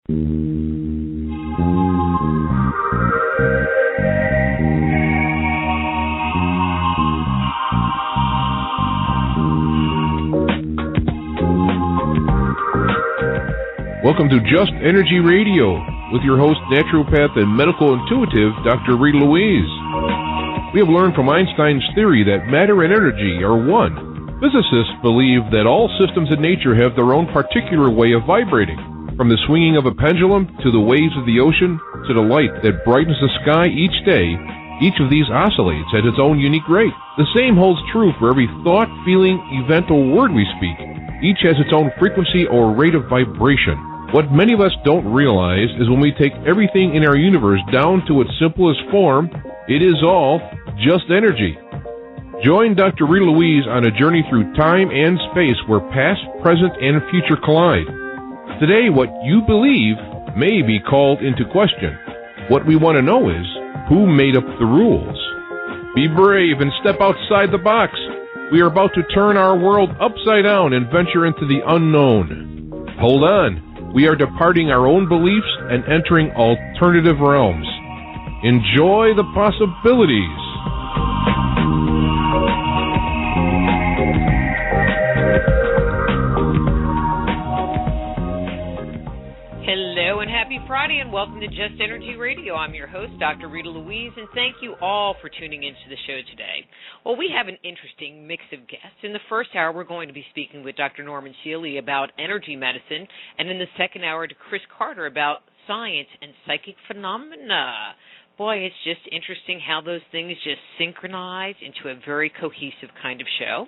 Welcome to Just Energy Radio with your host, naturopath and medical intuitive, Dr. Rita Louise. We have learned from Einstein's theory that matter and energy are one. Physicists believe that all systems in nature have their own particular way of vibrating. From the swinging of a pendulum to the waves of the ocean to the light that brightens the sky each day, each of these oscillates at its own unique rate. The same holds true for every thought, feeling, event, or word we speak. Each has its own frequency or rate of vibration. What many of us don't realize is when we take everything in our universe down to its simplest form, it is all just energy. Join Dr. Rita Louise on a journey through time and space where past, present, and future collide. Today, what you believe may be called into question. What we want to know is, who made up the rules? Be brave and step outside the box. We are about to turn our world upside down and venture into the unknown. Hold on. We are departing our own beliefs and entering alternative realms. Enjoy the possibilities. Hello and happy Friday and welcome to Just Energy Radio. I'm your host, Dr. Rita Louise, and thank you all for tuning into the show today. Well, we have an interesting mix of guests. In the first hour, we're going to be speaking with Dr. Norman Shealy about energy medicine, and in the second hour to Chris Carter about science and psychic phenomena. Boy, it's just interesting how those things just synchronize into a very cohesive kind of show.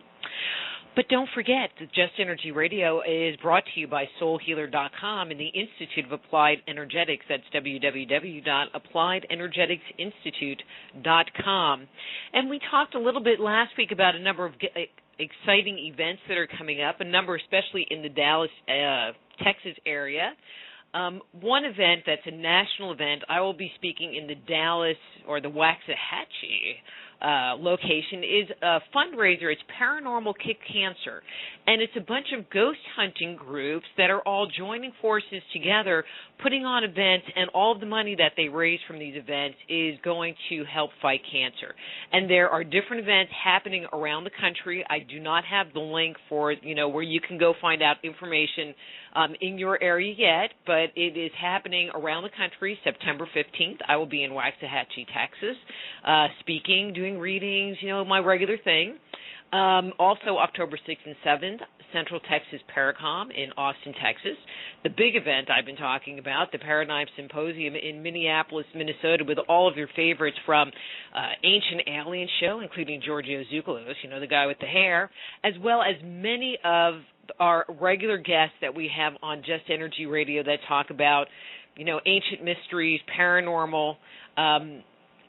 But don't forget that Just Energy Radio is brought to you by SoulHealer.com and the Institute of Applied Energetics. That's www.appliedenergeticsinstitute.com. And we talked a little bit last week about a number of exciting events that are coming up, a number especially in the Dallas, Texas area. One event that's a national event, I will be speaking in the Dallas or the Waxahachie location, is a fundraiser. It's Paranormal Kick Cancer, and it's a bunch of ghost hunting groups that are all joining forces together, putting on events, and all of the money that they raise from these events is going to help fight cancer. And there are different events happening around the country. I do not have the link for, where you can go find out information in your area yet, but it is happening around the country. September 15th, I will be in Waxahachie, Texas, speaking, doing readings, my regular thing. Also, October 6th and 7th, Central Texas Paracom in Austin, Texas. The big event I've been talking about, the Paradigm Symposium in Minneapolis, Minnesota, with all of your favorites from Ancient Alien Show, including Giorgio Zuccolos, the guy with the hair, as well as many of our regular guests that we have on Just Energy Radio that talk about, ancient mysteries, paranormal.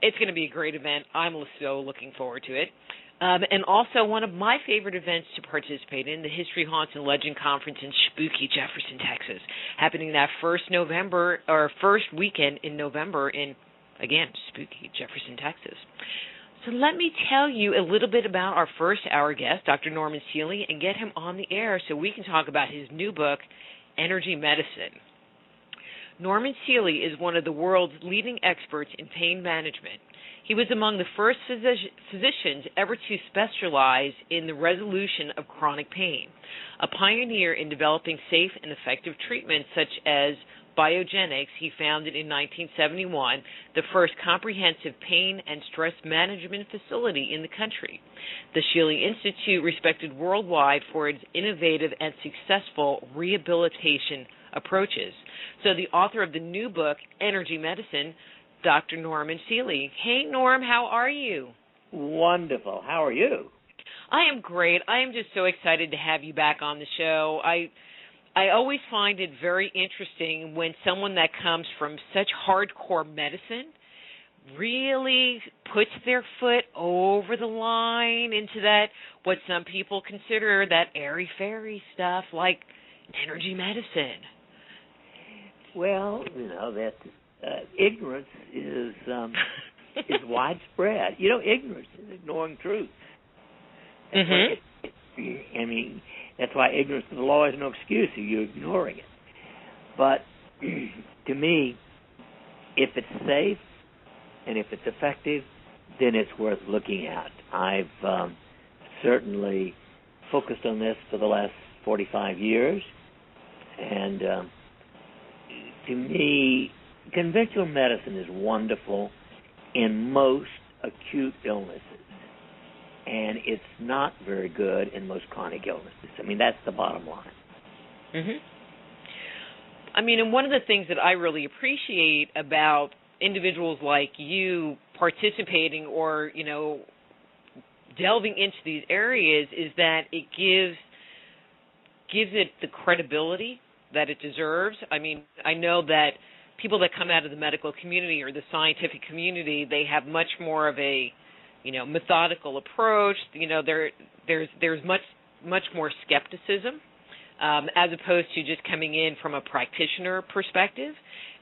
It's going to be a great event. I'm so looking forward to it. And also one of my favorite events to participate in, the History, Haunts, and Legend Conference in spooky Jefferson, Texas, happening that first weekend in November in, again, spooky Jefferson, Texas. So let me tell you a little bit about our first hour guest, Dr. Norman Shealy, and get him on the air so we can talk about his new book, Energy Medicine. Norman Shealy is one of the world's leading experts in pain management. He was among the first physicians ever to specialize in the resolution of chronic pain, a pioneer in developing safe and effective treatments such as Biogenics. He founded in 1971 the first comprehensive pain and stress management facility in the country. The Shealy Institute, respected worldwide for its innovative and successful rehabilitation approaches. So the author of the new book, Energy Medicine, Dr. Norman Shealy. Hey, Norm, how are you? Wonderful. How are you? I am great. I am just so excited to have you back on the show. I always find it very interesting when someone that comes from such hardcore medicine really puts their foot over the line into that, what some people consider that airy-fairy stuff like energy medicine. Well, that ignorance is widespread. Ignorance is ignoring truth. Mm-hmm. That's why ignorance of the law is no excuse. You're ignoring it. But to me, if it's safe and if it's effective, then it's worth looking at. I've certainly focused on this for the last 45 years, and to me, conventional medicine is wonderful in most acute illnesses, and it's not very good in most chronic illnesses. I mean, that's the bottom line. Mm-hmm. I mean, and one of the things that I really appreciate about individuals like you participating or, you know, delving into these areas is that it gives it the credibility that it deserves. I mean, I know that people that come out of the medical community or the scientific community, they have much more of a, you know, methodical approach. You know, there's much more skepticism as opposed to just coming in from a practitioner perspective.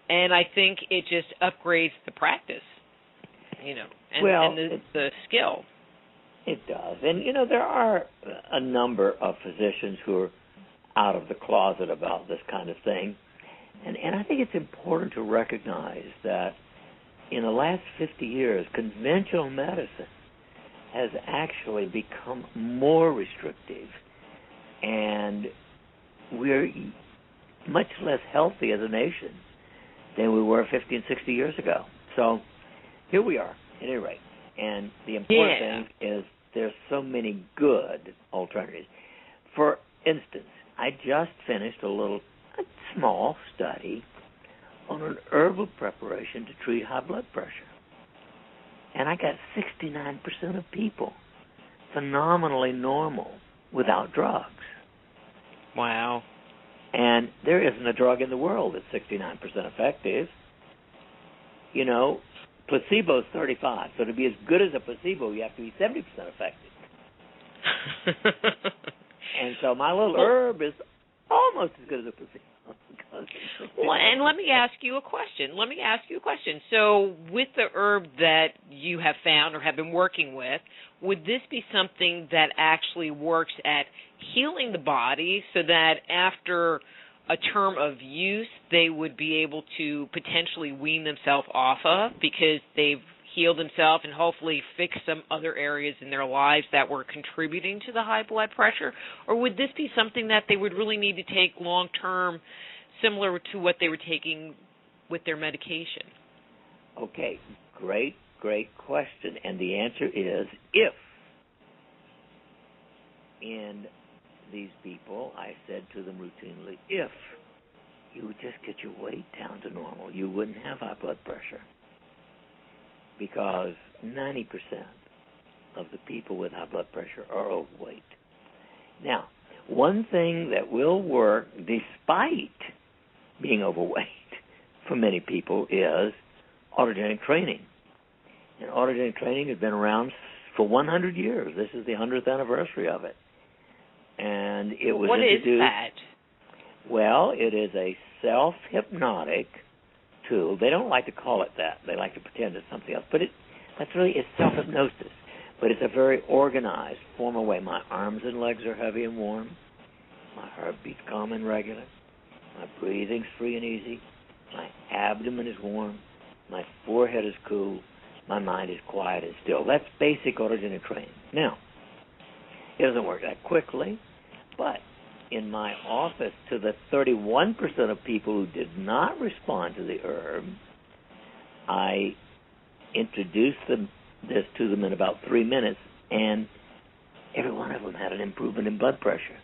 And I think it just upgrades the practice, you know, and the skill. It does. And, you know, there are a number of physicians who are out of the closet about this kind of thing. And I think it's important to recognize that in the last 50 years, conventional medicine has actually become more restrictive, and we're much less healthy as a nation than we were 50 and 60 years ago. So here we are, at any rate. And the important thing is there's so many good alternatives. For instance, I just finished a small study on an herbal preparation to treat high blood pressure. And I got 69% of people phenomenally normal without drugs. Wow. And there isn't a drug in the world that's 69% effective. You know, placebo is 35. So to be as good as a placebo, you have to be 70% effective. And so my little herb is almost as good as a placebo. Well, and let me ask you a question. So with the herb that you have found or have been working with, would this be something that actually works at healing the body so that after a term of use they would be able to potentially wean themselves off of because they've healed themselves and hopefully fix some other areas in their lives that were contributing to the high blood pressure? Or would this be something that they would really need to take long-term, similar to what they were taking with their medication? Okay, great question. And the answer is if in these people, I said to them routinely, if you would just get your weight down to normal, you wouldn't have high blood pressure. Because 90% of the people with high blood pressure are overweight. Now, one thing that will work despite being overweight for many people is autogenic training. And autogenic training has been around for 100 years. This is the 100th anniversary of it. And it was introduced. What is that? Well, it is a self-hypnotic tool. They don't like to call it that. They like to pretend it's something else. But it's self-hypnosis. But it's a very organized, formal way. My arms and legs are heavy and warm. My heartbeat's calm and regular. My breathing's free and easy. My abdomen is warm. My forehead is cool. My mind is quiet and still. That's basic autogenic training. Now, it doesn't work that quickly, but in my office, to the 31% of people who did not respond to the herb, I introduced this to them in about 3 minutes, and every one of them had an improvement in blood pressure.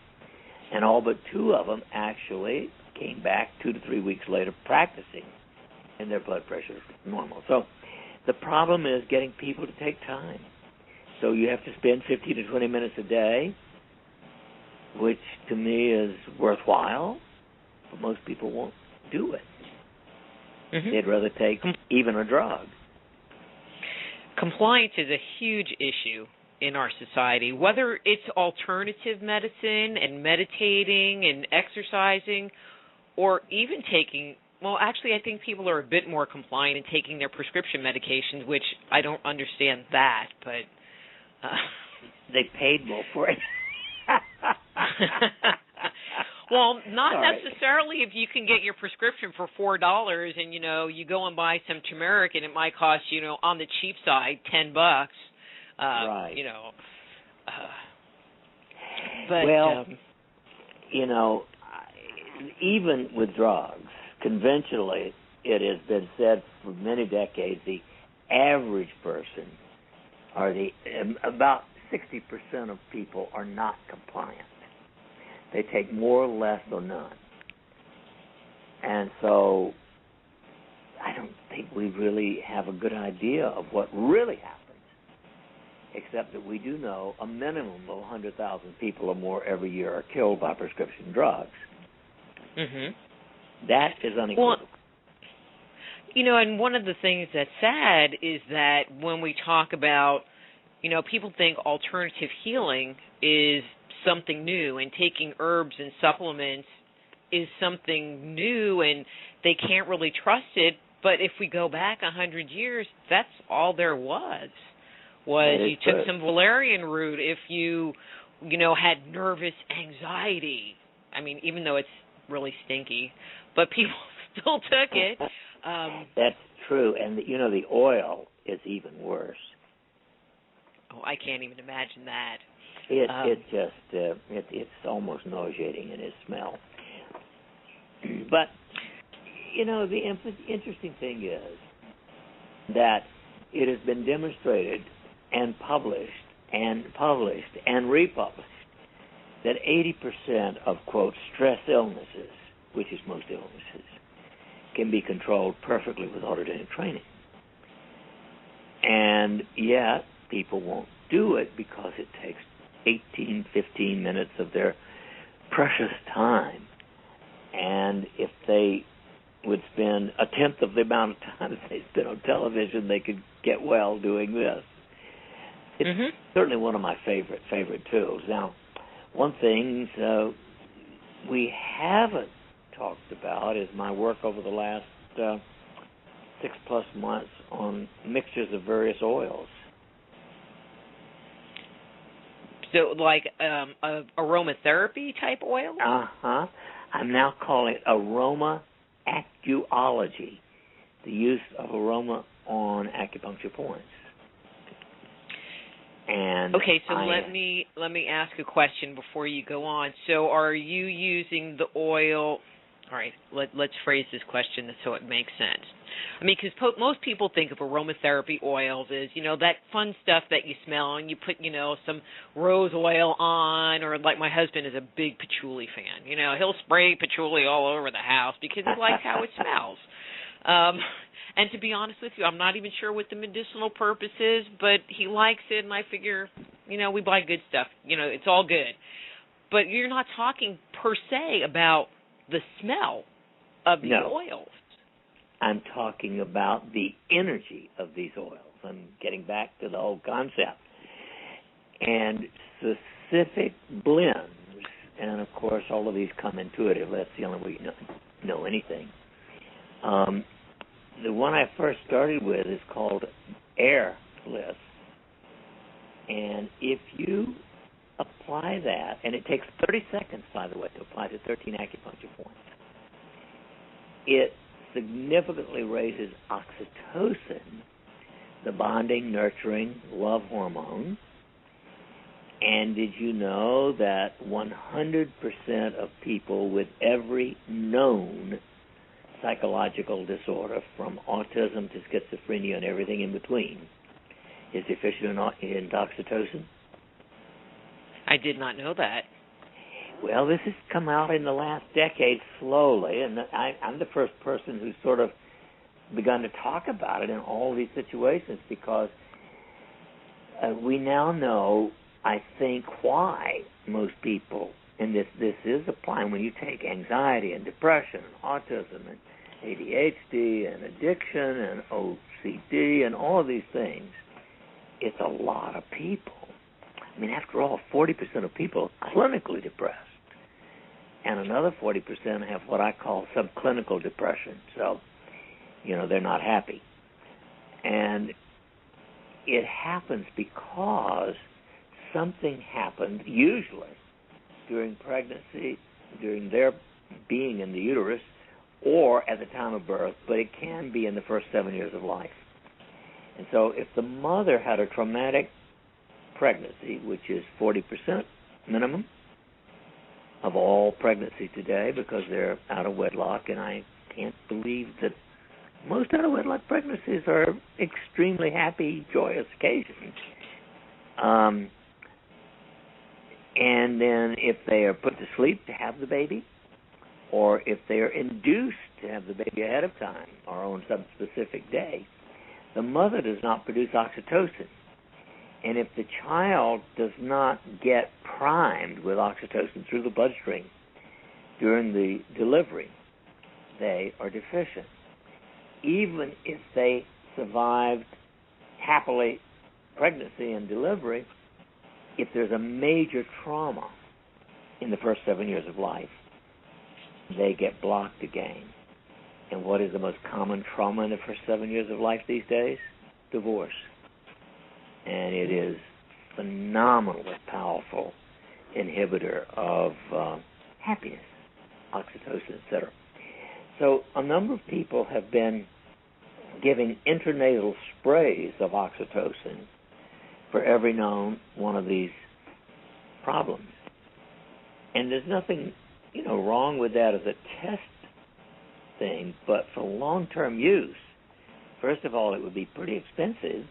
And all but 2 of them actually came back 2 to 3 weeks later practicing, and their blood pressure is normal. So the problem is getting people to take time. So you have to spend 15 to 20 minutes a day, which to me is worthwhile, but most people won't do it. Mm-hmm. They'd rather take even a drug. Compliance is a huge issue in our society, whether it's alternative medicine and meditating and exercising, or even taking, well, actually I think people are a bit more compliant in taking their prescription medications, which I don't understand that, but... They paid more for it. Well, not All right. necessarily if you can get your prescription for $4 and, you go and buy some turmeric and it might cost, on the cheap side, $10. Right. But, well, even with drugs, conventionally, it has been said for many decades, the average person, or about 60% of people are not compliant. They take more or less or none. And so I don't think we really have a good idea of what really happens, except that we do know a minimum of 100,000 people or more every year are killed by prescription drugs. Mm-hmm. That is unequivocal. Well, and one of the things that's sad is that when we talk about, people think alternative healing is something new, and taking herbs and supplements is something new, and they can't really trust it. But if we go back 100 years, that's all there was you took some valerian root if you, had nervous anxiety. I mean, even though it's really stinky, but people still took it. That's true, and the oil is even worse. Oh, I can't even imagine that. It's almost nauseating in its smell. But the interesting thing is that it has been demonstrated and published and republished that 80% of, quote, stress illnesses, which is most illnesses, can be controlled perfectly with autogenic training. And yet people won't do it because it takes 18, 15 minutes of their precious time. And if they would spend a tenth of the amount of time that they spend on television, they could get well doing this. It's certainly one of my favorite tools. Now, one thing we haven't talked about is my work over the last 6+ months on mixtures of various oils. So, like aromatherapy type oil? Uh-huh. I'm now calling it aroma actuology, the use of aroma on acupuncture points. And okay, so let me ask a question before you go on. So, are you using the oil? All right, let's phrase this question so it makes sense. I mean, because most people think of aromatherapy oils as, that fun stuff that you smell and you put, some rose oil on, or like my husband is a big patchouli fan. He'll spray patchouli all over the house because he likes how it smells. And to be honest with you, I'm not even sure what the medicinal purpose is, but he likes it, and I figure, we buy good stuff. It's all good. But you're not talking per se about the smell of the oils. I'm talking about the energy of these oils. I'm getting back to the whole concept. And specific blends, and of course all of these come intuitive. That's the only way you know anything. The one I first started with is called Air Bliss. And if you apply that, and it takes 30 seconds, by the way, to apply to 13 acupuncture points, it significantly raises oxytocin, the bonding, nurturing, love hormone. And did you know that 100% of people with every known psychological disorder, from autism to schizophrenia and everything in between, is deficient in oxytocin? I did not know that. Well, this has come out in the last decade slowly, and I'm the first person who's sort of begun to talk about it in all these situations, because we now know, I think, why most people, and this is applying when you take anxiety and depression and autism and ADHD and addiction and OCD and all of these things, it's a lot of people. I mean, after all, 40% of people are clinically depressed, and another 40% have what I call subclinical depression. So, they're not happy. And it happens because something happened, usually during pregnancy during their being in the uterus or at the time of birth, but it can be in the first 7 years of life. And so if the mother had a traumatic pregnancy, which is 40% minimum of all pregnancy today because they're out of wedlock, and I can't believe that most out of wedlock pregnancies are extremely happy, joyous occasions. And then if they are put to sleep to have the baby, or if they are induced to have the baby ahead of time or on some specific day, the mother does not produce oxytocin. And if the child does not get primed with oxytocin through the bloodstream during the delivery, they are deficient. Even if they survived happily pregnancy and delivery, if there's a major trauma in the first 7 years of life, they get blocked again. And what is the most common trauma in the first 7 years of life these days? Divorce. And it is phenomenally powerful inhibitor of happiness, oxytocin, etc. So a number of people have been giving intranasal sprays of oxytocin for every known one of these problems. And there's nothing, wrong with that as a test thing, but for long-term use, first of all, it would be pretty expensive.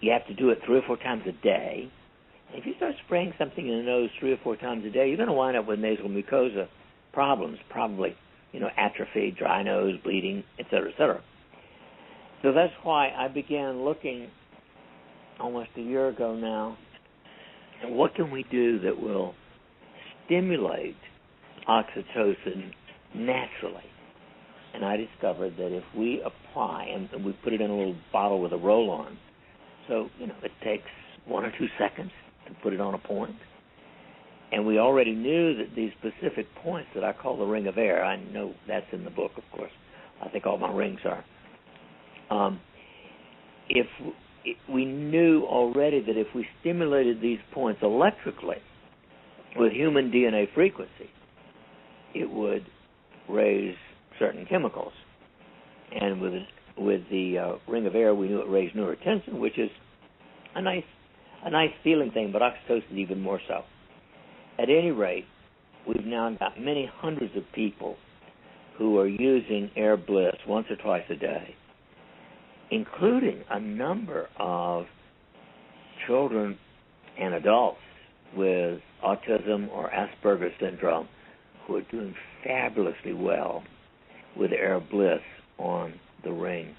You have to do it 3 or 4 times a day. And if you start spraying something in the nose 3 or 4 times a day, you're going to wind up with nasal mucosa problems, probably, atrophy, dry nose, bleeding, et cetera, et cetera. So that's why I began looking almost a year ago now at what can we do that will stimulate oxytocin naturally. And I discovered that if we apply, and we put it in a little bottle with a roll-on, so, it takes 1 or 2 seconds to put it on a point. And we already knew that these specific points that I call the ring of air, I know that's in the book, of course. I think all my rings are. If we knew already that if we stimulated these points electrically with human DNA frequency, it would raise certain chemicals. And with the ring of air, we knew it raised neurotensin, which is a nice feeling thing, but oxytocin even more so. At any rate, we've now got many hundreds of people who are using Air Bliss once or twice a day, including a number of children and adults with autism or Asperger's syndrome who are doing fabulously well with Air Bliss on the ring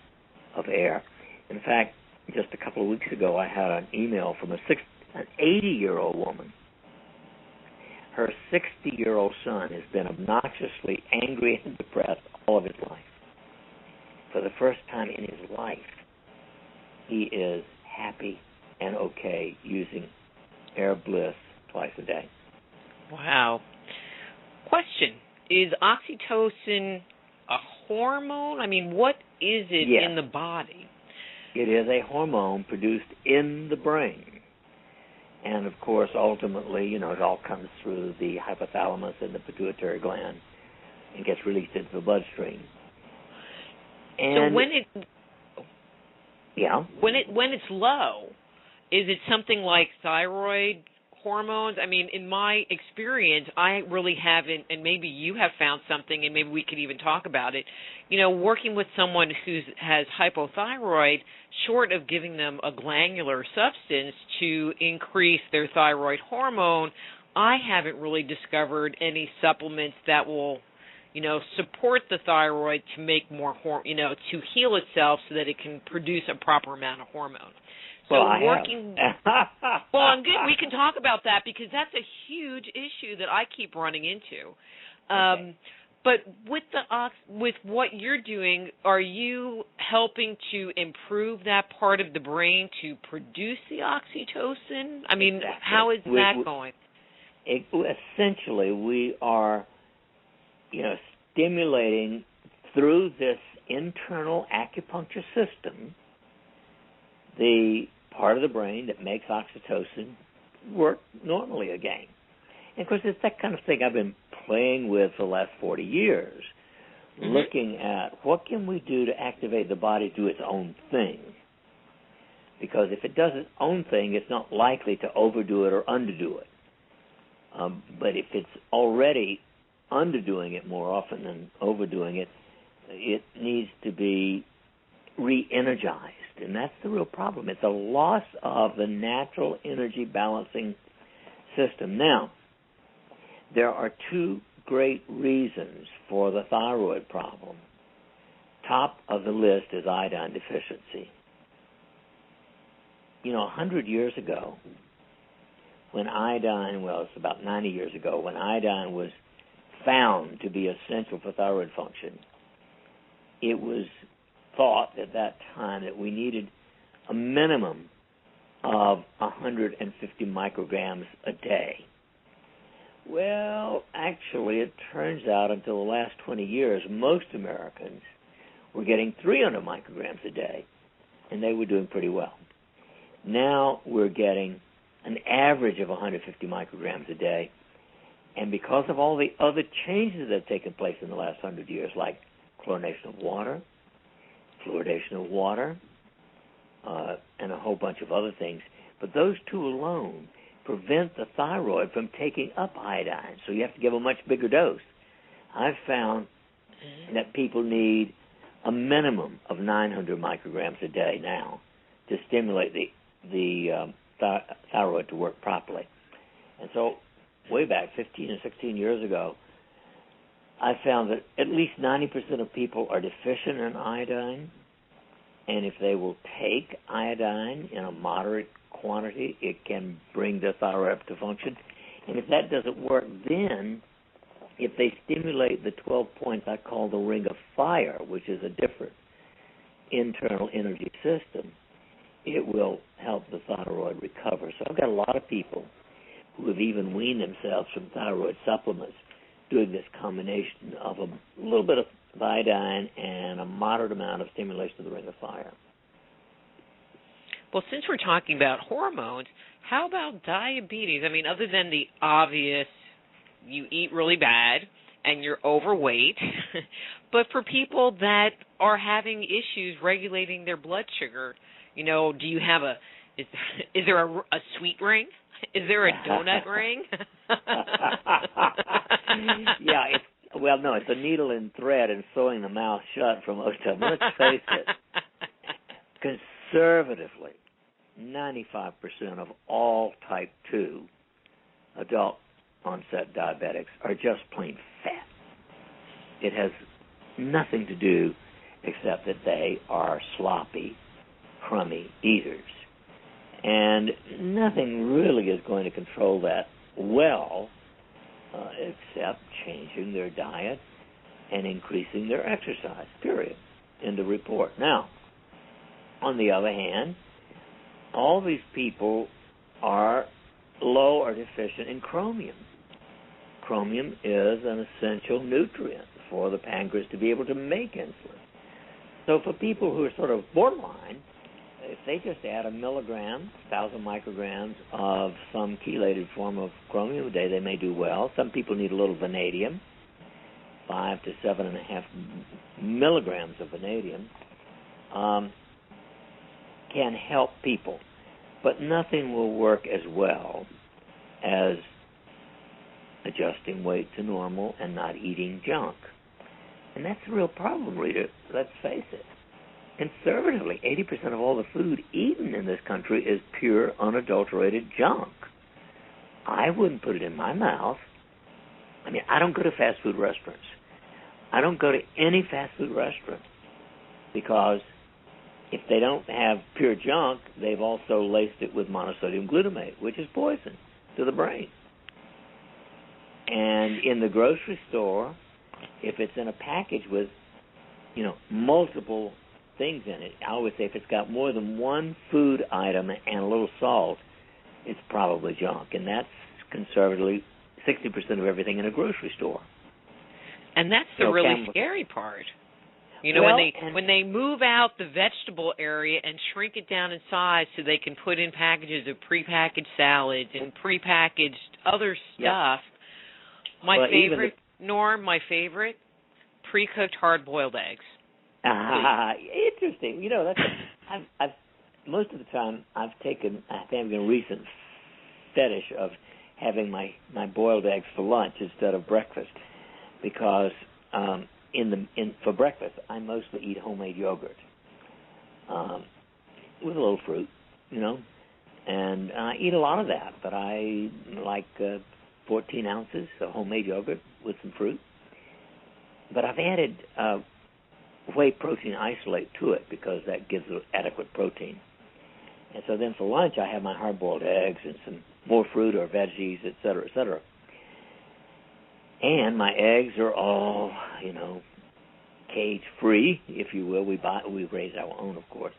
of air. In fact, just a couple of weeks ago, I had an email from an 80-year-old woman. Her 60-year-old son has been obnoxiously angry and depressed all of his life. For the first time in his life, he is happy and okay using Air Bliss twice a day. Wow. Question, is oxytocin a hormone? I mean, what is it in the body? It is a hormone produced in the brain. And, of course, ultimately, it all comes through the hypothalamus and the pituitary gland and gets released into the bloodstream. And so when it's low, is it something like thyroid hormones? I mean, in my experience, I really haven't, and maybe you have found something, and maybe we could even talk about it. Working with someone who has hypothyroid, short of giving them a glandular substance to increase their thyroid hormone, I haven't really discovered any supplements that will, support the thyroid to make more, to heal itself so that it can produce a proper amount of hormone. So well, well, I'm good. We can talk about that because that's a huge issue that I keep running into. Okay. But with what you're doing, are you helping to improve that part of the brain to produce the oxytocin? I mean, exactly. How is that going? Essentially, we are, stimulating through this internal acupuncture system the part of the brain that makes oxytocin work normally again. And, of course, it's that kind of thing I've been playing with for the last 40 years, looking at what can we do to activate the body to do its own thing. Because if it does its own thing, it's not likely to overdo it or underdo it. But if it's already underdoing it more often than overdoing it, it needs to be re-energized. And that's the real problem. It's a loss of the natural energy balancing system. Now, there are two great reasons for the thyroid problem. Top of the list is iodine deficiency. 100 years ago, when iodine, it's about 90 years ago, when iodine was found to be essential for thyroid function, it was thought at that time that we needed a minimum of 150 micrograms a day. Well, actually, it turns out until the last 20 years, most Americans were getting 300 micrograms a day, and they were doing pretty well. Now we're getting an average of 150 micrograms a day, and because of all the other changes that have taken place in the last 100 years, like chlorination of water, fluoridation of water, and a whole bunch of other things, but those two alone prevent the thyroid from taking up iodine, so you have to give a much bigger dose. I've found that people need a minimum of 900 micrograms a day now to stimulate the thyroid to work properly. And so way back 15 or 16 years ago, I found that at least 90% of people are deficient in iodine, and if they will take iodine in a moderate quantity, it can bring the thyroid up to function. And if that doesn't work, then if they stimulate the 12 points I call the ring of fire, which is a different internal energy system, it will help the thyroid recover. So I've got a lot of people who have even weaned themselves from thyroid supplements doing this combination of a little bit of iodine and a moderate amount of stimulation of the ring of fire. Well, since we're talking about hormones, how about diabetes? I mean, other than the obvious, you eat really bad and you're overweight, but for people that are having issues regulating their blood sugar, do you have is there a sweet ring? Is there a donut ring? Yeah, it's a needle and thread and sewing the mouth shut for most of them. Let's face it, conservatively, 95% of all type 2 adult onset diabetics are just plain fat. It has nothing to do except that they are sloppy, crummy eaters. And nothing really is going to control that well except changing their diet and increasing their exercise, period. End of report. Now, on the other hand, all these people are low or deficient in chromium. Chromium is an essential nutrient for the pancreas to be able to make insulin. So for people who are sort of borderline, if they just add 1 milligram, 1,000 micrograms of some chelated form of chromium a day, they may do well. Some people need a little vanadium, 5 to 7.5 milligrams of vanadium can help people. But nothing will work as well as adjusting weight to normal and not eating junk. And that's the real problem, Rita. Let's face it. Conservatively, 80% of all the food eaten in this country is pure, unadulterated junk. I wouldn't put it in my mouth. I mean, I don't go to fast food restaurants. I don't go to any fast food restaurant because if they don't have pure junk, they've also laced it with monosodium glutamate, which is poison to the brain. And in the grocery store, if it's in a package with, multiple things in it, I always say if it's got more than one food item and a little salt, it's probably junk. And that's conservatively 60% of everything in a grocery store. And that's the really scary part. You know, when they move out the vegetable area and shrink it down in size so they can put in packages of prepackaged salads and prepackaged other stuff. My favorite, pre-cooked hard-boiled eggs. Interesting. You know, that's I've most of the time I'm having a recent fetish of having my boiled eggs for lunch instead of breakfast, because for breakfast I mostly eat homemade yogurt with a little fruit, you know, and I eat a lot of that. But I like 14 ounces of homemade yogurt with some fruit. But I've added whey protein isolate to it because that gives it adequate protein. And so then for lunch I have my hard-boiled eggs and some more fruit or veggies, et cetera, et cetera. And my eggs are all, you know, cage-free, if you will. We raise our own, of course.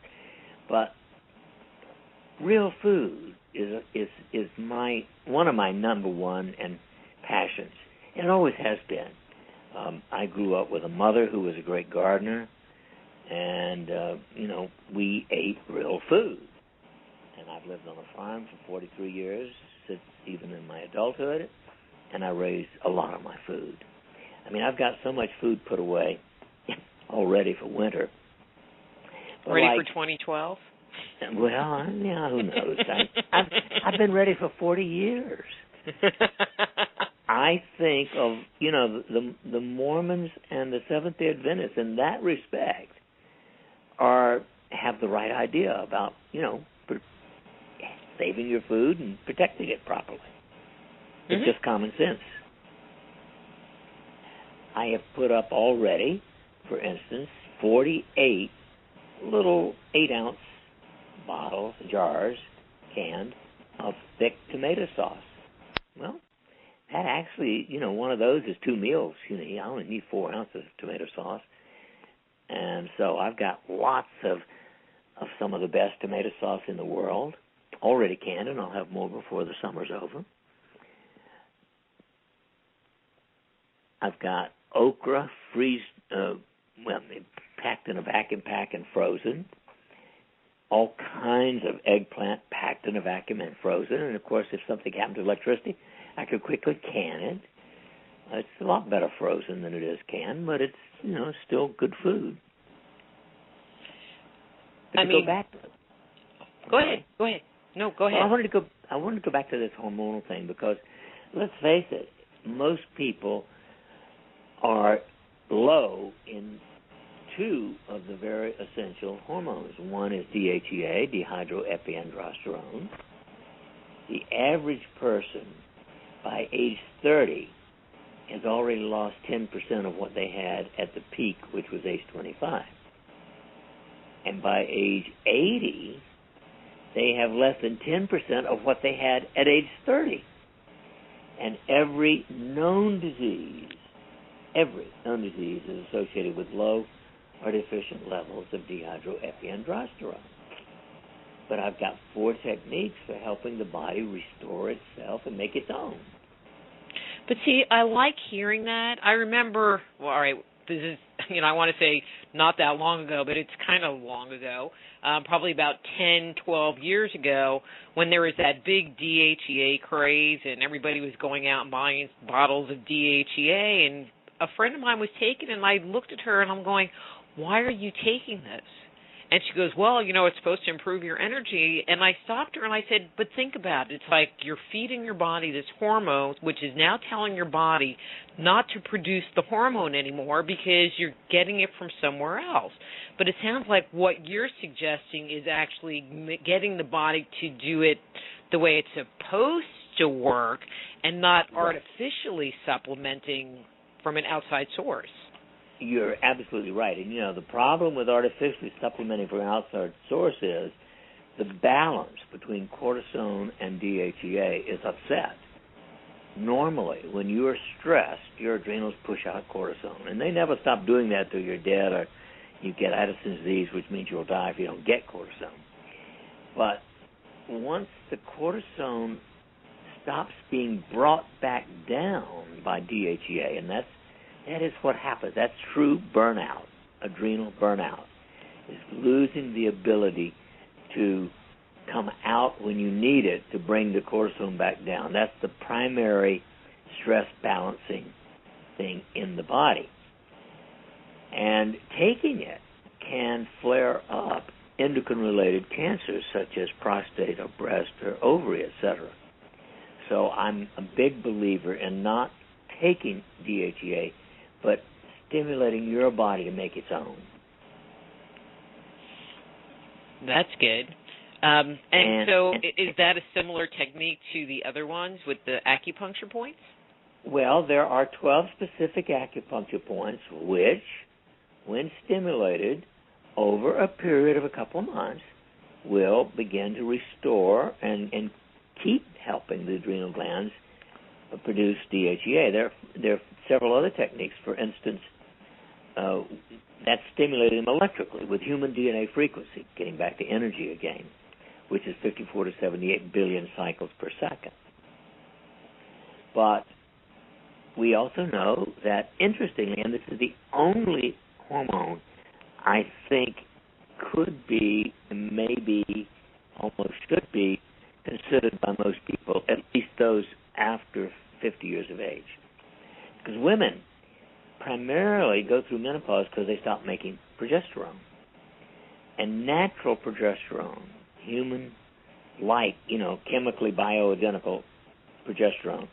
But real food is one of my number one and passions, and it always has been. I grew up with a mother who was a great gardener, and, you know, we ate real food. And I've lived on a farm for 43 years, since even in my adulthood, and I raised a lot of my food. I mean, I've got so much food put away already for winter. But ready for 2012? Well, yeah, who knows? I've been ready for 40 years. I think of, you know, the Mormons and the Seventh-day Adventists in that respect have the right idea about, you know, saving your food and protecting it properly. It's just common sense. I have put up already, for instance, 48 little 8-ounce bottles, jars, canned, of thick tomato sauce. Well, that actually, you know, one of those is 2 meals. You know, I only need 4 ounces of tomato sauce. And so I've got lots of some of the best tomato sauce in the world already canned, and I'll have more before the summer's over. I've got okra packed in a vacuum pack and frozen. All kinds of eggplant packed in a vacuum and frozen. And, of course, if something happened to electricity, I could quickly can it. It's a lot better frozen than it is canned, but it's, you know, still good food. But go back to it. Go ahead. No, go ahead. Well, I wanted to go back to this hormonal thing because, let's face it, most people are low in 2 of the very essential hormones. One is DHEA, dehydroepiandrosterone. The average person by age 30 has already lost 10% of what they had at the peak, which was age 25. And by age 80, they have less than 10% of what they had at age 30. And every known disease is associated with low or deficient levels of dehydroepiandrosterone. But I've got 4 techniques for helping the body restore itself and make its own. But see, I like hearing that. I remember, well, all right, this is, you know, I want to say not that long ago, but it's kind of long ago, probably about 10, 12 years ago, when there was that big DHEA craze and everybody was going out and buying bottles of DHEA, and a friend of mine was taking it, and I looked at her and I'm going, why are you taking this? And she goes, well, you know, it's supposed to improve your energy. And I stopped her and I said, but think about it. It's like you're feeding your body this hormone, which is now telling your body not to produce the hormone anymore because you're getting it from somewhere else. But it sounds like what you're suggesting is actually getting the body to do it the way it's supposed to work and not artificially supplementing from an outside source. You're absolutely right. And, you know, the problem with artificially supplementing from an outside source is the balance between cortisone and DHEA is upset. Normally, when you are stressed, your adrenals push out cortisone. And they never stop doing that till you're dead or you get Addison's disease, which means you'll die if you don't get cortisone. But once the cortisone stops being brought back down by DHEA, and that is what happens. That's true burnout adrenal burnout, is losing the ability to come out when you need it to bring the cortisol back down. That's the primary stress balancing thing in the body. And taking it can flare up endocrine-related cancers such as prostate or breast or ovary, etc. So I'm a big believer in not taking DHEA, but stimulating your body to make its own. That's good. And so is that a similar technique to the other ones with the acupuncture points? Well, there are 12 specific acupuncture points which, when stimulated over a period of a couple of months, will begin to restore and keep helping the adrenal glands produce DHEA. There are several other techniques. For instance, that's stimulating them electrically with human DNA frequency, getting back to energy again, which is 54 to 78 billion cycles per second. But we also know that, interestingly, and this is the only hormone I think could be, maybe almost should be, considered by most people, at least those after 50 years of age. Because women primarily go through menopause because they stop making progesterone. And natural progesterone, human-like, chemically bioidentical progesterone,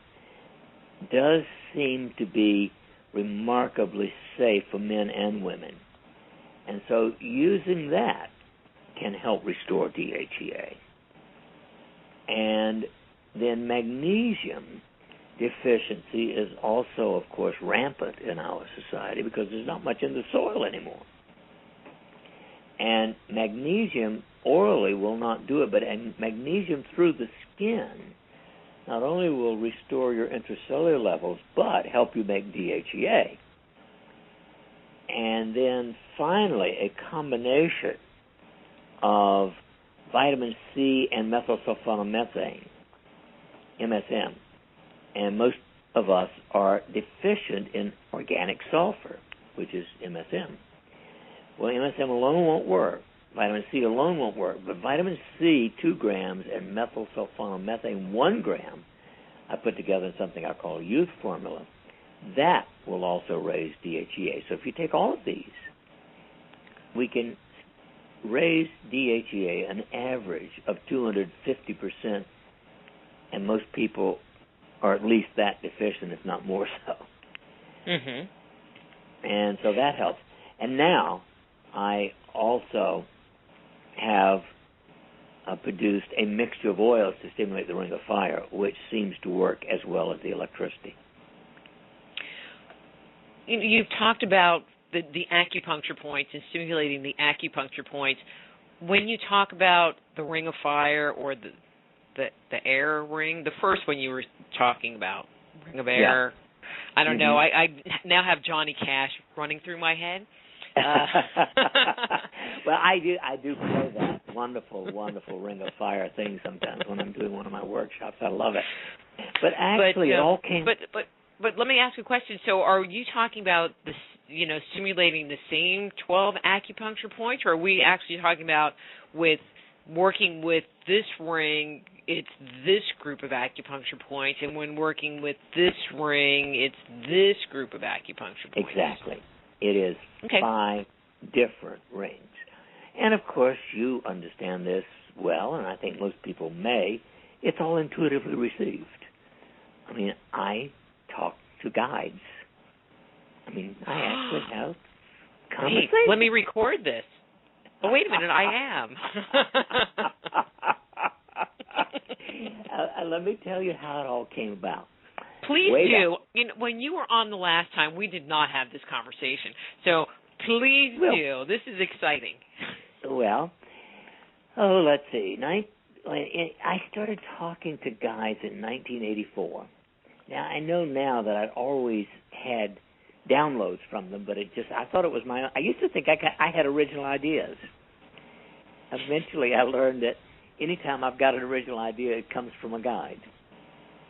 does seem to be remarkably safe for men and women. And so using that can help restore DHEA. And then magnesium deficiency is also, of course, rampant in our society because there's not much in the soil anymore. And magnesium orally will not do it, but magnesium through the skin not only will restore your intracellular levels, but help you make DHEA. And then finally, a combination of vitamin C and methylsulfonomethane, MSM. And most of us are deficient in organic sulfur, which is MSM. Well, MSM alone won't work. Vitamin C alone won't work. But vitamin C, 2 grams, and methylsulfonomethane, 1 gram, I put together in something I call a youth formula. That will also raise DHEA. So if you take all of these, we can raise DHEA an average of 250%, and most people are at least that deficient, if not more so. Mm-hmm. And so that helps. And now I also have produced a mixture of oils to stimulate the ring of fire, which seems to work as well as the electricity. You've talked about the acupuncture points and stimulating the acupuncture points. When you talk about the ring of fire or the air ring, the first one you were talking about, ring of air, yeah. I don't know. I now have Johnny Cash running through my head. Well, I do play that wonderful ring of fire thing sometimes when I'm doing one of my workshops. I love it. But actually, it all came. But let me ask you a question. So, are you talking about this, stimulating the same 12 acupuncture points, or are we actually talking about with working with this ring, it's this group of acupuncture points, and when working with this ring, it's this group of acupuncture points? Exactly. It is 5 different rings. And, of course, you understand this well, and I think most people may. It's all intuitively received. I mean, I talk to guides. I mean, I actually have conversations. Hey, let me record this. Oh, wait a minute, I am. Let me tell you how it all came about. Please do. When you were on the last time, we did not have this conversation. So please do. This is exciting. Well, let's see. I started talking to guides in 1984. Now, I know now that I'd always had downloads from them, but I thought it was my own. I used to think I had original ideas. Eventually, I learned that anytime I've got an original idea, it comes from a guide.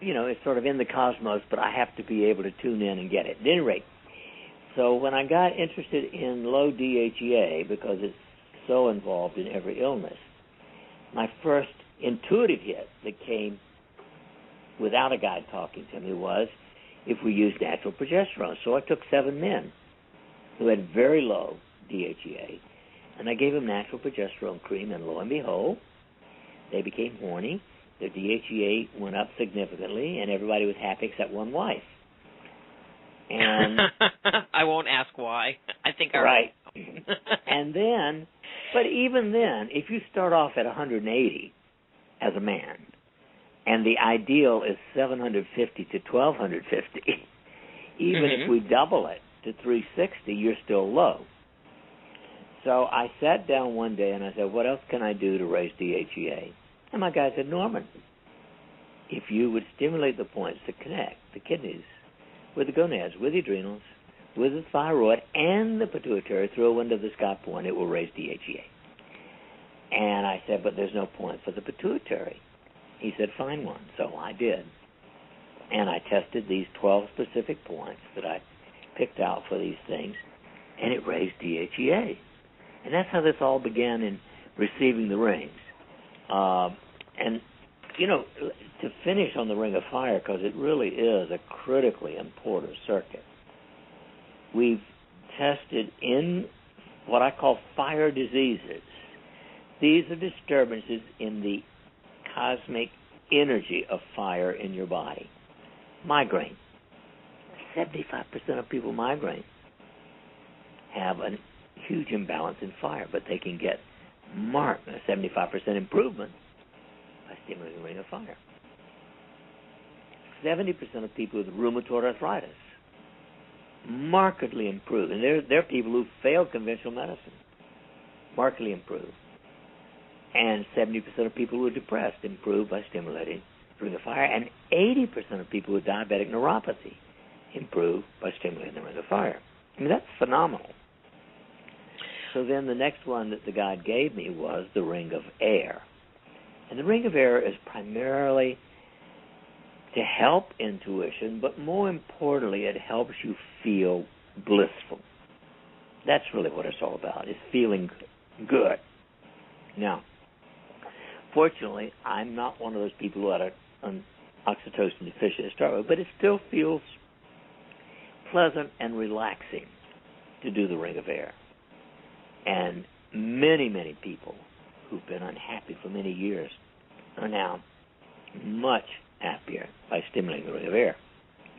It's sort of in the cosmos, but I have to be able to tune in and get it. At any rate, So when I got interested in low DHEA, because it's so involved in every illness, my first intuitive hit that came without a guide talking to me was if we used natural progesterone. So I took 7 men who had very low DHEA, and I gave them natural progesterone cream, and lo and behold, they became horny. Their DHEA went up significantly, and everybody was happy except one wife. And I won't ask why. I think I right. And then, but even then, if you start off at 180 as a man, and the ideal is 750 to 1250, even if we double it to 360, you're still low. So I sat down one day and I said, what else can I do to raise DHEA? And my guy said, Norman, if you would stimulate the points that connect the kidneys with the gonads, with the adrenals, with the thyroid, and the pituitary through a window of the Scott point, it will raise DHEA. And I said, but there's no point for the pituitary. He said, find one. So I did. And I tested these 12 specific points that I picked out for these things, and it raised DHEA. And that's how this all began in receiving the rings. And, you know, to finish on the Ring of Fire, because it really is a critically important circuit, we've tested in what I call fire diseases. These are disturbances in the cosmic energy of fire in your body. Migraine. 75% of people with migraine have a huge imbalance in fire, but they can get marked a 75% improvement by stimulating the Ring of Fire. 70% of people with rheumatoid arthritis markedly improve, and they're people who failed conventional medicine, markedly improve. And 70% of people who are depressed improve by stimulating the Ring of Fire, and 80% of people with diabetic neuropathy improve by stimulating the Ring of Fire. I mean, that's phenomenal. So then the next one that the guide gave me was the Ring of Air. And the Ring of Air is primarily to help intuition, but more importantly, it helps you feel blissful. That's really what it's all about, is feeling good. Now, fortunately, I'm not one of those people who had an oxytocin deficient to start with, but it still feels pleasant and relaxing to do the Ring of Air. And many, many people who've been unhappy for many years are now much happier by stimulating the Ring of Air.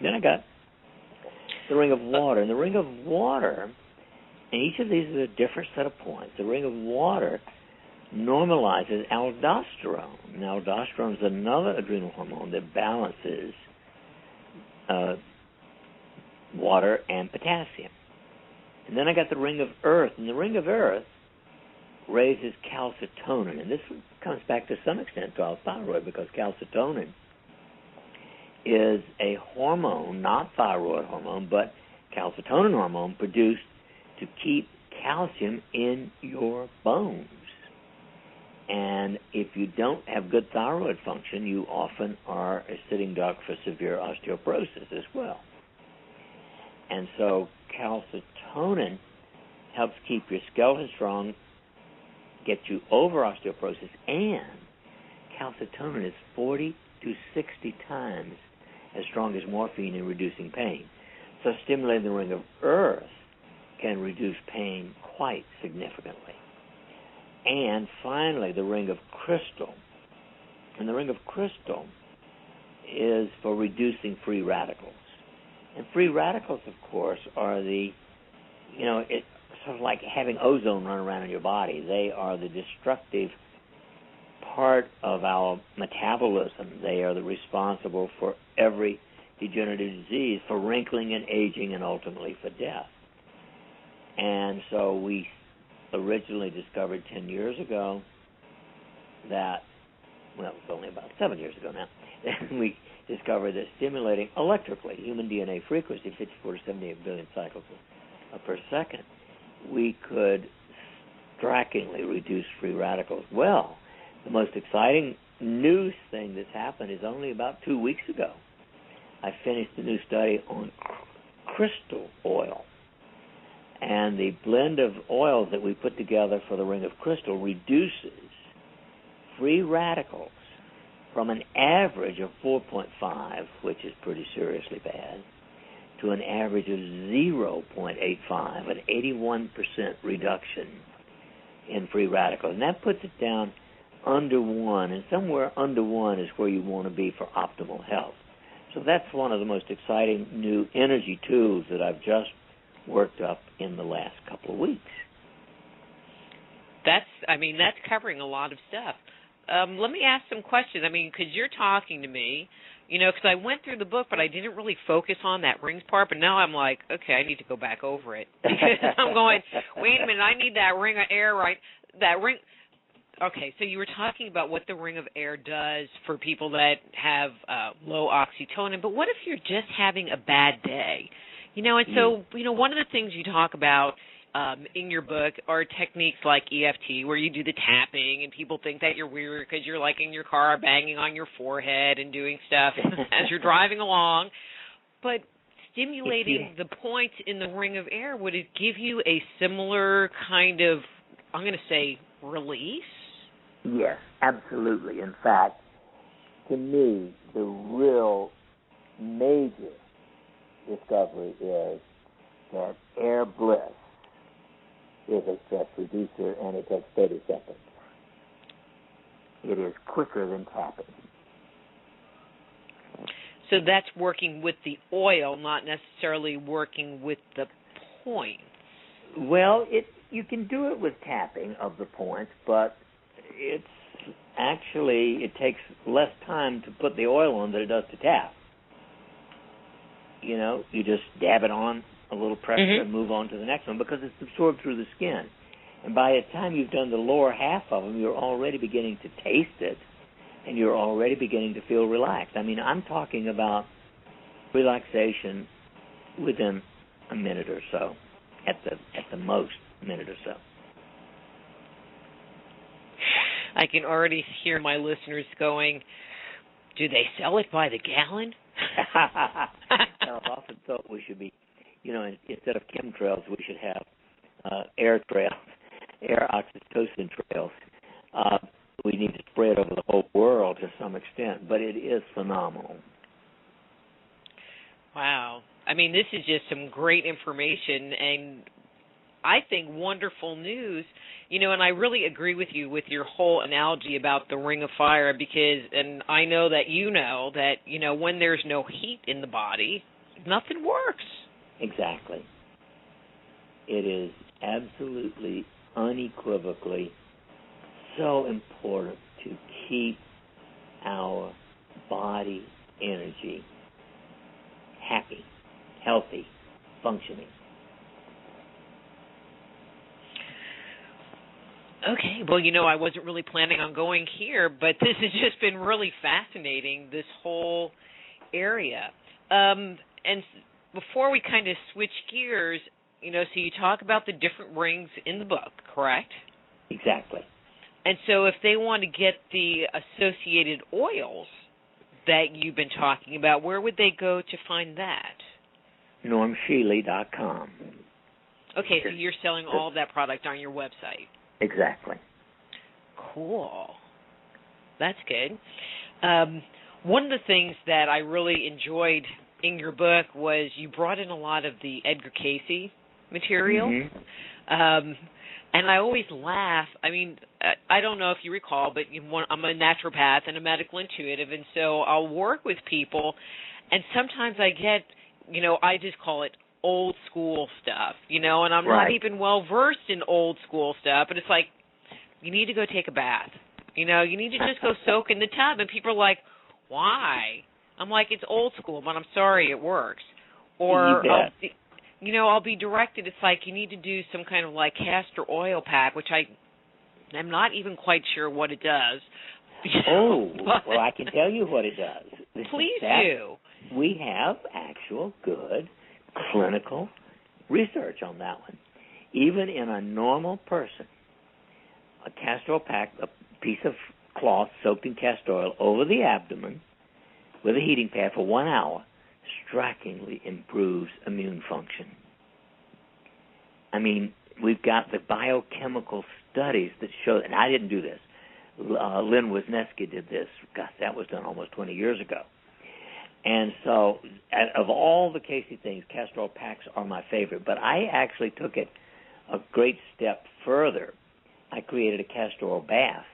Then I got the Ring of Water. And the Ring of Water, and each of these is a different set of points. The Ring of Water normalizes aldosterone. And aldosterone is another adrenal hormone that balances water and potassium. And then I got the Ring of Earth. And the Ring of Earth raises calcitonin. And this comes back to some extent to our thyroid, because calcitonin is a hormone, not thyroid hormone, but calcitonin hormone produced to keep calcium in your bones. And if you don't have good thyroid function, you often are a sitting duck for severe osteoporosis as well. And so calcitonin helps keep your skeleton strong, get you over osteoporosis, and calcitonin is 40 to 60 times as strong as morphine in reducing pain. So stimulating the Ring of Earth can reduce pain quite significantly. And finally, the Ring of Crystal. And the Ring of Crystal is for reducing free radicals. And free radicals, of course, are it's sort of like having ozone run around in your body. They are the destructive part of our metabolism. They are the responsible for every degenerative disease, for wrinkling and aging, and ultimately for death. And so we originally discovered 10 years ago that, well, it was only about 7 years ago now, that we discovered that stimulating electrically human DNA frequency, 54 to 78 billion cycles per second, we could strikingly reduce free radicals. Well, the most exciting news thing that's happened is only about 2 weeks ago. I finished a new study on crystal oil. And the blend of oils that we put together for the ring of crystal reduces free radicals from an average of 4.5, which is pretty seriously bad, to an average of 0.85, an 81% reduction in free radicals. And that puts it down under 1, and somewhere under 1 is where you want to be for optimal health. So that's one of the most exciting new energy tools that I've just worked up in the last couple of weeks. That's covering a lot of stuff. Let me ask some questions. Because you're talking to me, because I went through the book, but I didn't really focus on that rings part. But now I'm like, okay, I need to go back over it. Because I'm going, wait a minute, I need that ring of air, right? That ring. Okay, so you were talking about what the ring of air does for people that have low oxytocin. But what if you're just having a bad day? And so, one of the things you talk about in your book are techniques like EFT, where you do the tapping, and people think that you're weird because you're like in your car banging on your forehead and doing stuff as you're driving along. But stimulating the points in the ring of air, would it give you a similar kind of, I'm going to say, release? Yes, absolutely. In fact, to me, the real major discovery is that air bliss is a stress reducer, and it takes 30 seconds. It is quicker than tapping. So that's working with the oil, not necessarily working with the points. Well, you can do it with tapping of the points, but it takes less time to put the oil on than it does to tap. You just dab it on, a little pressure, and move on to the next one, because it's absorbed through the skin. And by the time you've done the lower half of them, you're already beginning to taste it, and you're already beginning to feel relaxed. I'm talking about relaxation within a minute or so, at the most minute or so. I can already hear my listeners going, do they sell it by the gallon? I've often thought we should be, instead of chemtrails, we should have air trails, air oxytocin trails. We need to spray it over the whole world to some extent, but it is phenomenal. Wow. This is just some great information, and I think wonderful news, and I really agree with you with your whole analogy about the ring of fire, and I know that when there's no heat in the body, nothing works. Exactly. It is absolutely, unequivocally so important to keep our body energy happy, healthy, functioning. Okay, well, I wasn't really planning on going here, but this has just been really fascinating, this whole area. And before we kind of switch gears, so you talk about the different rings in the book, correct? Exactly. And so if they want to get the associated oils that you've been talking about, where would they go to find that? NormShealy.com. Okay, so you're selling all of that product on your website. Exactly. Cool. That's good. One of the things that I really enjoyed in your book was you brought in a lot of the Edgar Cayce material. Mm-hmm. And I always laugh. I don't know if you recall, but I'm a naturopath and a medical intuitive, and so I'll work with people, and sometimes I get, I just call it old school stuff, and I'm not even well versed in old school stuff, but it's like, you need to go take a bath, you need to just go soak in the tub, and people are like, why? I'm like, it's old school, but I'm sorry, it works. Or I'll be directed, it's like, you need to do some kind of like castor oil pack, which I'm not even quite sure what it does. Well, I can tell you what it does. Please do. We have actual good clinical research on that one. Even in a normal person, a castor oil pack, a piece of cloth soaked in castor oil over the abdomen with a heating pad for 1 hour strikingly improves immune function. I mean, we've got the biochemical studies that show, and I didn't do this. Lynn Wisniewski did this. Gosh, that was done almost 20 years ago. And so, of all the Casey things, castor oil packs are my favorite. But I actually took it a great step further. I created a castor oil bath.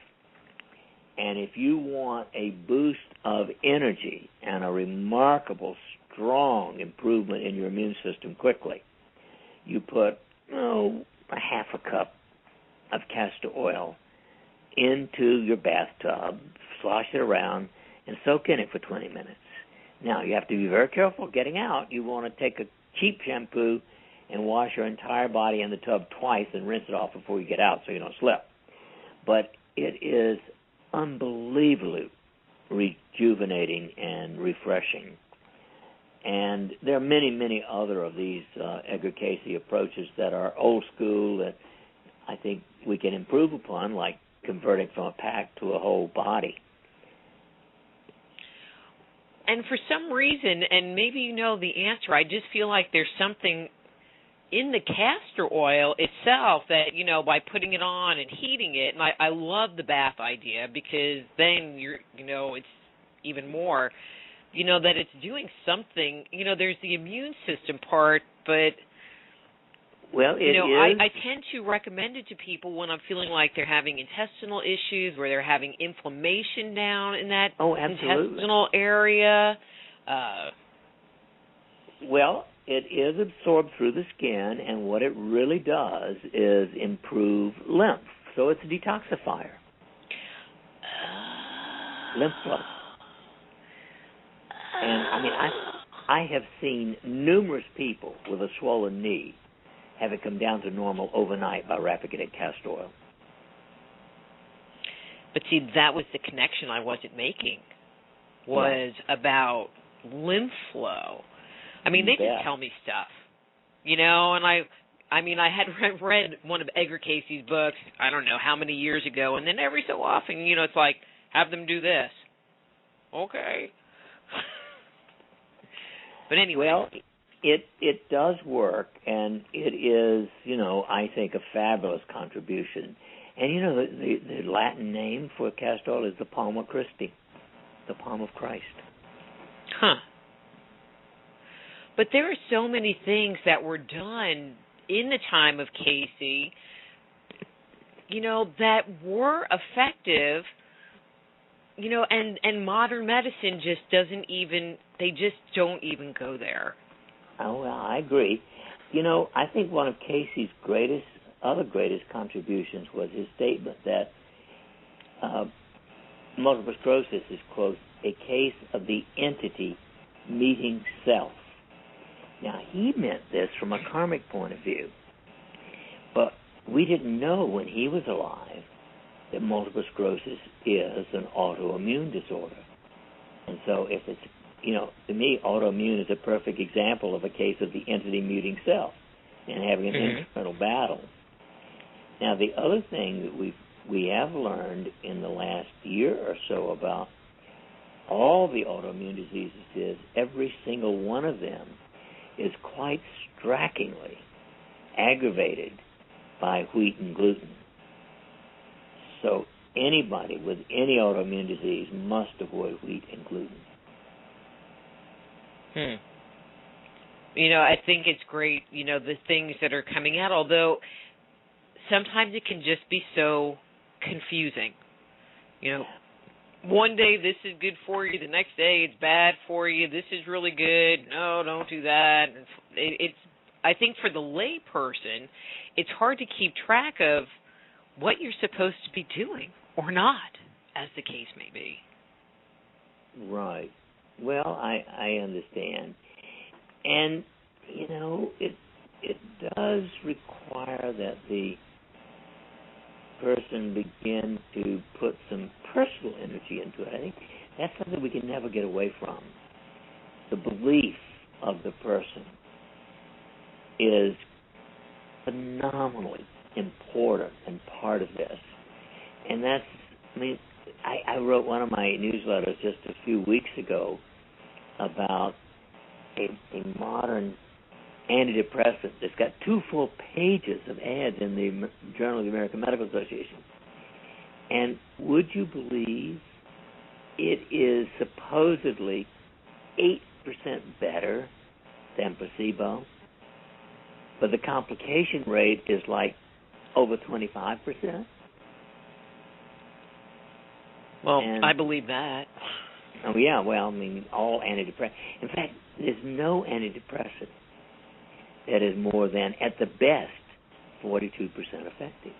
And if you want a boost of energy and a remarkable, strong improvement in your immune system quickly, you put, a half a cup of castor oil into your bathtub, slosh it around, and soak in it for 20 minutes. Now, you have to be very careful getting out. You want to take a cheap shampoo and wash your entire body in the tub twice and rinse it off before you get out so you don't slip. But it is unbelievably rejuvenating and refreshing. And there are many, many other of these Edgar Casey approaches that are old school that I think we can improve upon, like converting from a pack to a whole body. And for some reason, and maybe you know the answer, I just feel like there's something in the castor oil itself that, by putting it on and heating it, and I love the bath idea because then it's even more, that it's doing something. There's the immune system part, but well, it is. I tend to recommend it to people when I'm feeling like they're having intestinal issues, where they're having inflammation down in that intestinal area. Well, it is absorbed through the skin, and what it really does is improve lymph. So it's a detoxifier. Lymph flow. And, I have seen numerous people with a swollen knee have it come down to normal overnight by wrapping it in castor oil. But see, that was the connection I wasn't making, was about lymph flow. They just tell me stuff, and I had read one of Edgar Casey's books, I don't know how many years ago, and then every so often, it's like, have them do this. Okay. But anyway. Well, it does work, and it is, I think, a fabulous contribution. And, the Latin name for castor oil is the Palma Christi, the palm of Christ. Huh. But there are so many things that were done in the time of Casey, that were effective, and modern medicine just they just don't even go there. Oh, well, I agree. I think one of Casey's other greatest contributions was his statement that multiple sclerosis is, quote, a case of the entity meeting self. Now, he meant this from a karmic point of view, but we didn't know when he was alive that multiple sclerosis is an autoimmune disorder. And so if it's, to me, autoimmune is a perfect example of a case of the entity muting self and having an internal battle. Now, the other thing that we have learned in the last year or so about all the autoimmune diseases is every single one of them is quite strikingly aggravated by wheat and gluten. So anybody with any autoimmune disease must avoid wheat and gluten. I think it's great, the things that are coming out, although sometimes it can just be so confusing. One day this is good for you, the next day it's bad for you, this is really good, no, don't do that. I think for the lay person, it's hard to keep track of what you're supposed to be doing or not, as the case may be. Right. Well, I understand. And, it does require that the person begin to put some personal energy into it. I think that's something we can never get away from. The belief of the person is phenomenally important and part of this. And that's, I wrote one of my newsletters just a few weeks ago about a modern antidepressant that's got 2 full pages of ads in the Journal of the American Medical Association. And would you believe it is supposedly 8% better than placebo, but the complication rate is like over 25%? Well, I believe that. Oh, yeah, well, I mean, all antidepressants. In fact, there's no antidepressant that is more than, at the best, 42% effective.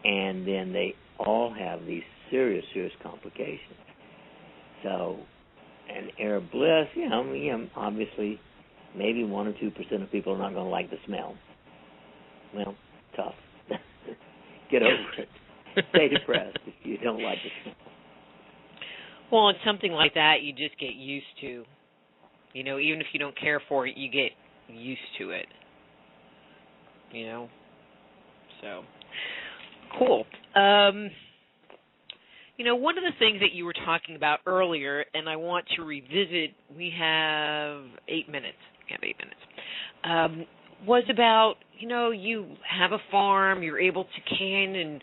And then they all have these serious complications. So, and air bliss, obviously, maybe 1 or 2% of people are not going to like the smell. Well, tough. Get over it. Stay depressed if you don't like the smell. Well, it's something like that you just get used to. Even if you don't care for it, you get used to it. So, cool. One of the things that you were talking about earlier, and I want to revisit, we have 8 minutes. Was about, you have a farm, you're able to can and,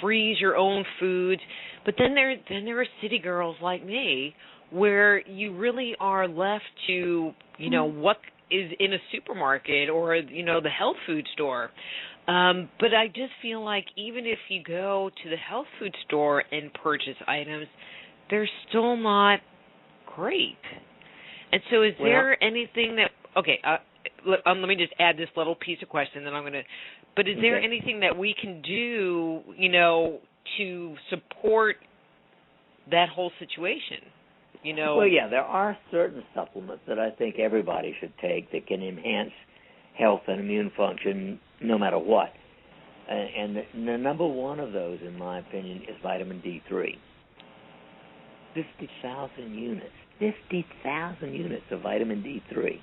freeze your own foods, but then there are city girls like me where you really are left to, what is in a supermarket or, the health food store. But I just feel like even if you go to the health food store and purchase items, they're still not great. And so is there anything that, let me just add this little piece of question, then I'm going to, but is there anything that we can do, to support that whole situation? Well, yeah, there are certain supplements that I think everybody should take that can enhance health and immune function no matter what. And the number one of those, in my opinion, is vitamin D3. 50,000 units. 50,000 units of vitamin D3.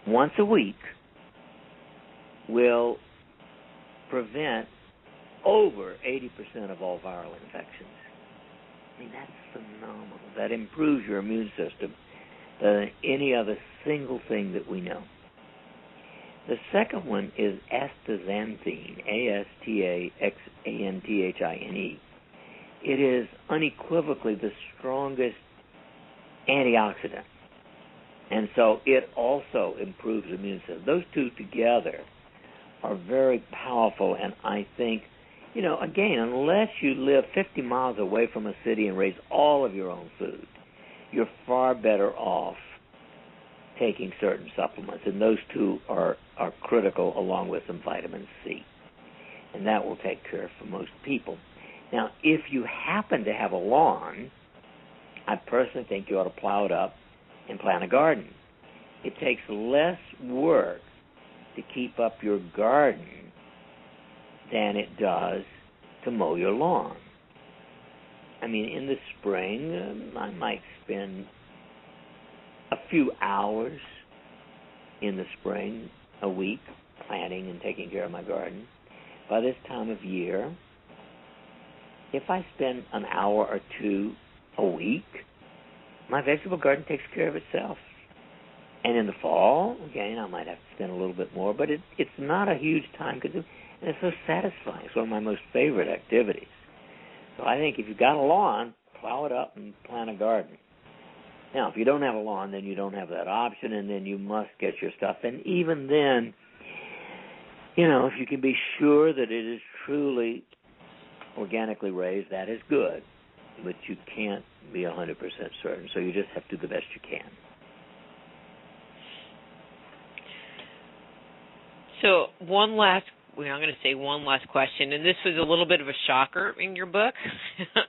Once a week will prevent over 80% of all viral infections. I mean, that's phenomenal. That improves your immune system than any other single thing that we know. The second one is astaxanthine, astaxanthine. It is unequivocally the strongest antioxidant. And so it also improves the immune system. Those two together are very powerful, and I think, again, unless you live 50 miles away from a city and raise all of your own food, you're far better off taking certain supplements, and those two are critical along with some vitamin C, and that will take care for most people. Now, if you happen to have a lawn, I personally think you ought to plow it up and plant a garden. It takes less work to keep up your garden than it does to mow your lawn. I mean, in the spring, I might spend a few hours in the spring, a week, planting and taking care of my garden. By this time of year, if I spend an hour or two a week, my vegetable garden takes care of itself. And in the fall, again, I might have to spend a little bit more, but it's not a huge time consuming, and it's so satisfying. It's one of my most favorite activities. So I think if you've got a lawn, plow it up and plant a garden. Now, if you don't have a lawn, then you don't have that option, and then you must get your stuff. And even then, if you can be sure that it is truly organically raised, that is good. But you can't be 100% certain, so you just have to do the best you can. So one last question, and this was a little bit of a shocker in your book.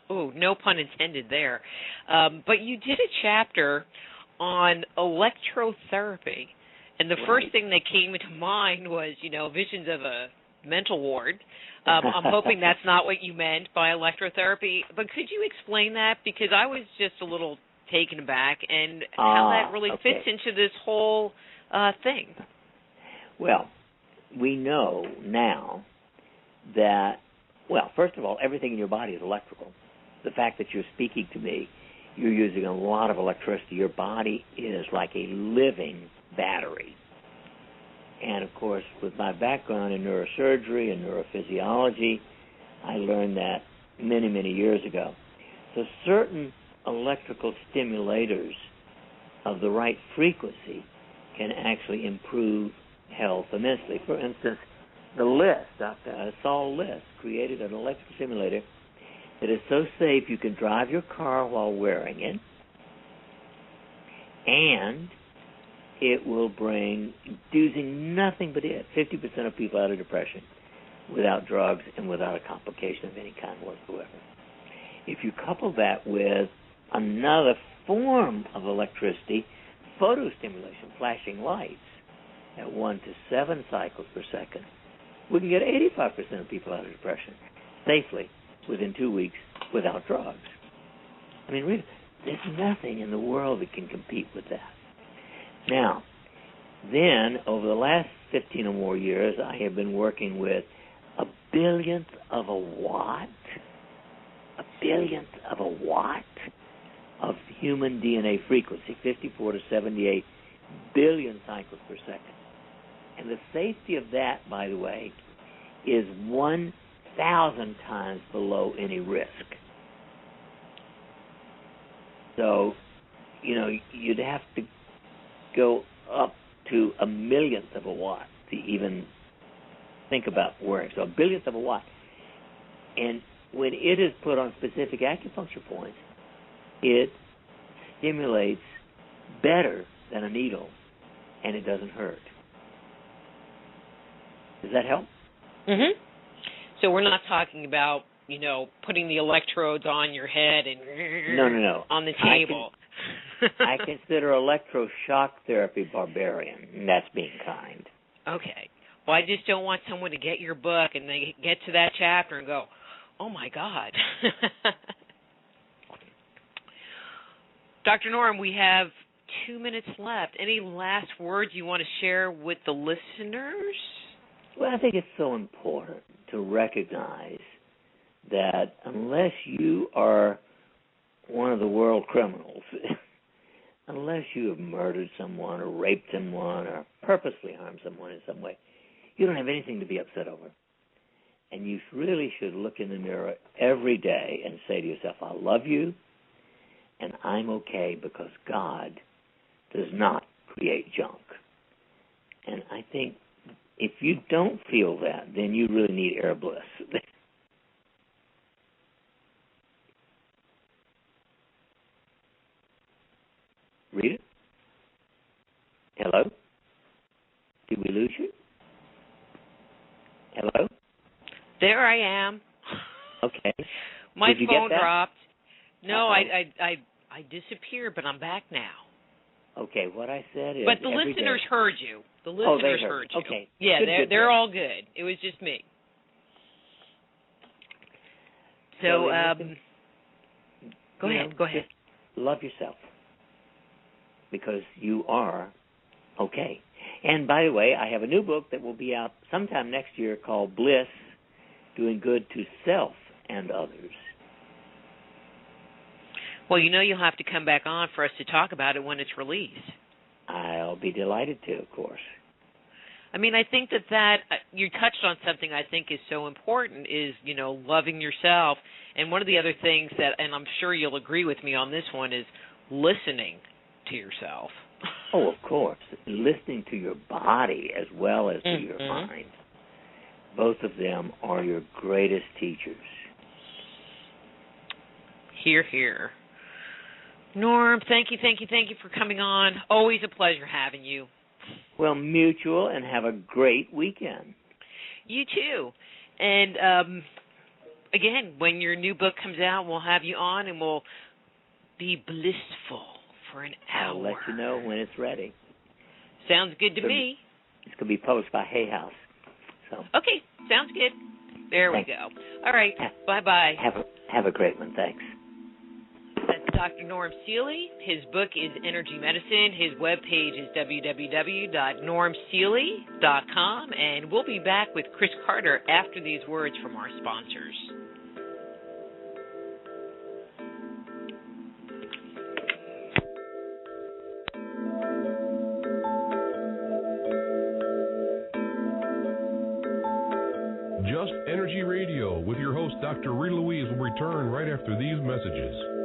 Oh, no pun intended there. But you did a chapter on electrotherapy, and the first thing that came into mind was, visions of a mental ward. I'm hoping that's not what you meant by electrotherapy, but could you explain that? Because I was just a little taken aback, and how that really fits into this whole thing. Well, we know now that, first of all, everything in your body is electrical. The fact that you're speaking to me you're using a lot of electricity. Your body is like a living battery. And, of course, with my background in neurosurgery and neurophysiology, I learned that many, many years ago. So certain electrical stimulators of the right frequency can actually improve health immensely. For instance, the List, Dr. Saul List, created an electrical stimulator that is so safe you can drive your car while wearing it, and it will bring, using nothing but 50% of people out of depression without drugs and without a complication of any kind whatsoever. If you couple that with another form of electricity, photostimulation, flashing lights, at 1 to 7 cycles per second, we can get 85% of people out of depression safely within 2 weeks without drugs. I mean, really, there's nothing in the world that can compete with that. Now, then, over the last 15 or more years, I have been working with a billionth of a watt of human DNA frequency, 54 to 78 billion cycles per second. And the safety of that, by the way, is 1,000 times below any risk. So, you'd have to go up to a millionth of a watt to even think about wearing. So a billionth of a watt. And when it is put on specific acupuncture points, it stimulates better than a needle, and it doesn't hurt. Does that help? Mm-hmm. So we're not talking about, putting the electrodes on your head and no. on the table. I consider electroshock therapy barbarian, and that's being kind. Okay. Well, I just don't want someone to get your book and they get to that chapter and go, oh, my God. Dr. Norm, we have 2 minutes left. Any last words you want to share with the listeners? Well, I think it's so important to recognize that unless you are one of the world criminals, unless you have murdered someone or raped someone or purposely harmed someone in some way, you don't have anything to be upset over. And you really should look in the mirror every day and say to yourself, I love you, and I'm okay because God does not create junk. And I think if you don't feel that, then you really need air bliss. Rita? Hello? Did we lose you? Hello? There I am. Okay. My Did you phone get that? dropped. No, Uh-oh. I disappeared, but I'm back now. Okay, what I said is... But the listeners heard you. The listeners heard you. Okay. Yeah, Good. they're all good. It was just me. So, go ahead. Just love yourself because you are okay. And by the way, I have a new book that will be out sometime next year called Bliss, Doing Good to Self and Others. Well, you'll have to come back on for us to talk about it when it's released. I'll be delighted to, of course. I mean, I think that you touched on something I think is so important is, loving yourself. And one of the other things that, and I'm sure you'll agree with me on this one, is listening to yourself. Oh, of course. Listening to your body as well as to your mind. Both of them are your greatest teachers. Hear, hear. Norm, thank you for coming on. Always a pleasure having you. Well, mutual, and have a great weekend. You too. And, again, when your new book comes out, we'll have you on and we'll be blissful for an hour. I'll let you know when it's ready. Sounds good to me. It's going to be published by Hay House. So. Okay, sounds good. There we go. All right, bye-bye. Have a great one. Thanks. That's Dr. Norm Shealy. His book is Energy Medicine. His webpage is www.normsealy.com. And we'll be back with Chris Carter after these words from our sponsors. Energy Radio with your host, Dr. Rita Louise, will return right after these messages.